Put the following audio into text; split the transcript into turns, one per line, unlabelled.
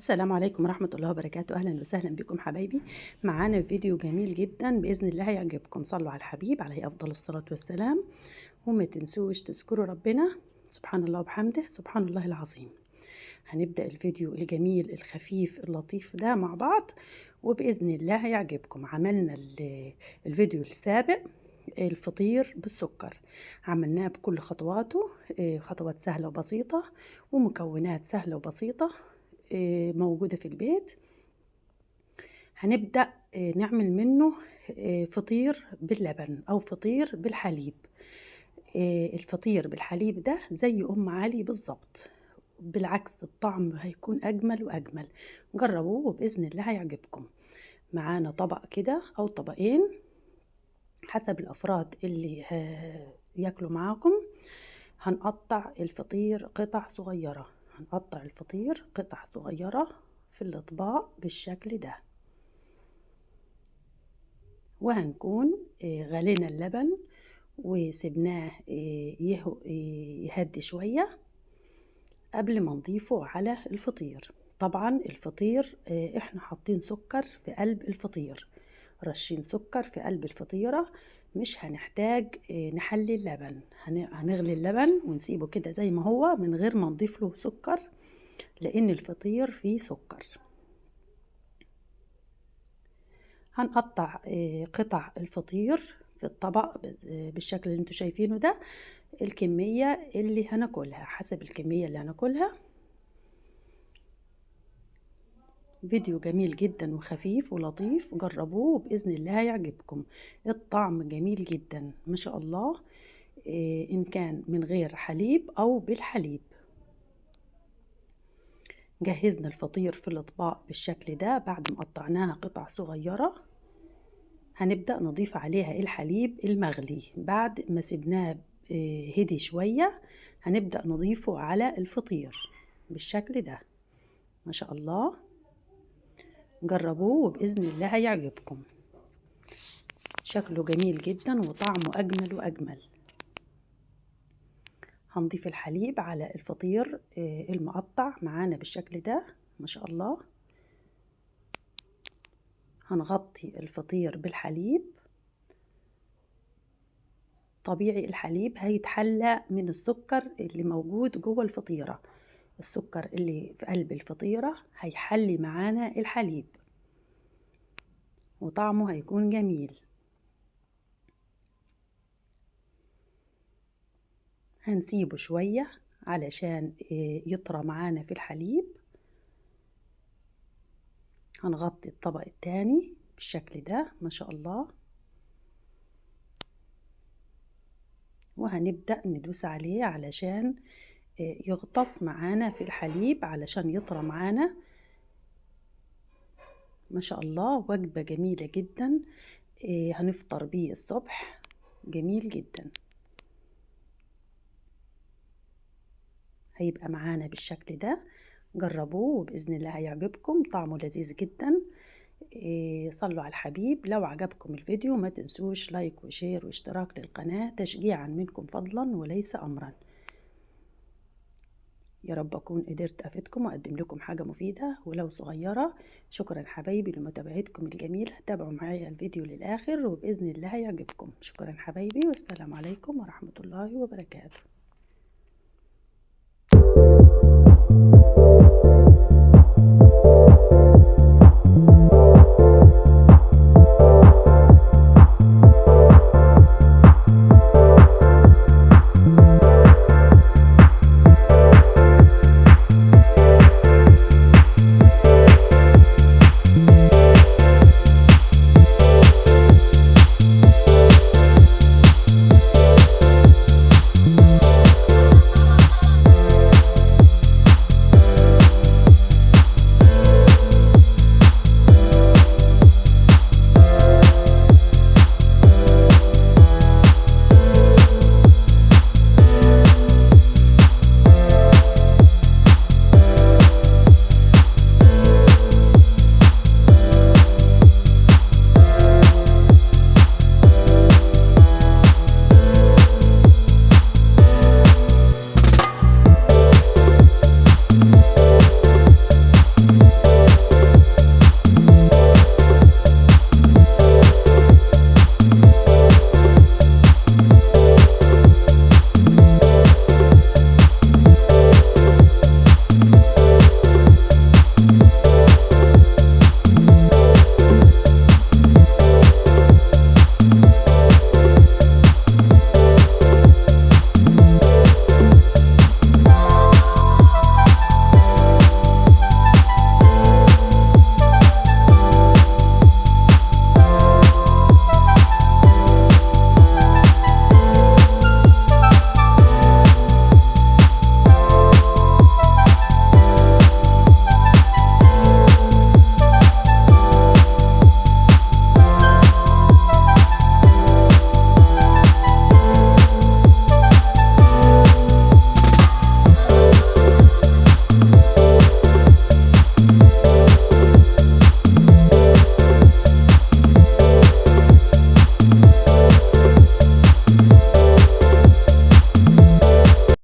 السلام عليكم ورحمة الله وبركاته. أهلا وسهلا بكم حبايبي. معانا فيديو جميل جدا بإذن الله هيعجبكم. صلوا على الحبيب عليه أفضل الصلاة والسلام، وما تنسوش تذكروا ربنا. سبحان الله وبحمده، سبحان الله العظيم. هنبدأ الفيديو الجميل الخفيف اللطيف ده مع بعض، وبإذن الله هيعجبكم. عملنا الفيديو السابق الفطير بالسكر، عملناه بكل خطواته، خطوات سهلة وبسيطة ومكونات سهلة وبسيطة موجودة في البيت. هنبدأ نعمل منه فطير باللبن أو فطير بالحليب. الفطير بالحليب ده زي أم علي بالظبط، بالعكس الطعم هيكون أجمل وأجمل. جربوه وبإذن الله هيعجبكم. معانا طبق كده أو طبقين حسب الأفراد اللي ياكلوا معاكم. هنقطع الفطير قطع صغيرة، هنقطع الفطير قطع صغيرة في الأطباق بالشكل ده، وهنكون غلينا اللبن وسبناه يهدي شوية قبل ما نضيفه على الفطير. طبعا الفطير احنا حاطين سكر في قلب الفطير، رشين سكر في قلب الفطيرة، مش هنحتاج نحلي اللبن. هنغلي اللبن ونسيبه كده زي ما هو من غير ما نضيف له سكر، لأن الفطير فيه سكر. هنقطع قطع الفطير في الطبق بالشكل اللي انتوا شايفينه ده، الكمية اللي هناكلها حسب الكمية اللي هناكلها. فيديو جميل جدا وخفيف ولطيف، جربوه وبإذن الله هيعجبكم. الطعم جميل جدا ما شاء الله، إن كان من غير حليب أو بالحليب. جهزنا الفطير في الأطباق بالشكل ده بعد ما قطعناها قطع صغيرة. هنبدأ نضيف عليها الحليب المغلي بعد ما سبناه هدي شوية. هنبدأ نضيفه على الفطير بالشكل ده ما شاء الله. جربوه وبإذن الله هيعجبكم. شكله جميل جدا وطعمه أجمل وأجمل. هنضيف الحليب على الفطير المقطع معانا بالشكل ده ما شاء الله. هنغطي الفطير بالحليب. طبيعي الحليب هيتحلى من السكر اللي موجود جوه الفطيرة، السكر اللي في قلب الفطيرة هيحلي معانا الحليب وطعمه هيكون جميل. هنسيبه شوية علشان يطرى معانا في الحليب. هنغطي الطبق التاني بالشكل ده ما شاء الله، وهنبدأ ندوس عليه علشان يغطس معانا في الحليب علشان يطرى معانا ما شاء الله. وجبة جميلة جدا هنفطر بيه الصبح، جميل جدا. هيبقى معانا بالشكل ده. جربوه وبإذن الله هيعجبكم، طعمه لذيذ جدا. صلوا على الحبيب. لو عجبكم الفيديو ما تنسوش لايك وشير واشتراك للقناة تشجيعا منكم فضلا وليس أمرا. يا رب أكون قدرت أفيدكم وأقدم لكم حاجة مفيدة ولو صغيرة. شكرا حبايبي لمتابعتكم الجميلة. تابعوا معايا الفيديو للآخر وبإذن الله هيعجبكم. شكرا حبايبي، والسلام عليكم ورحمة الله وبركاته.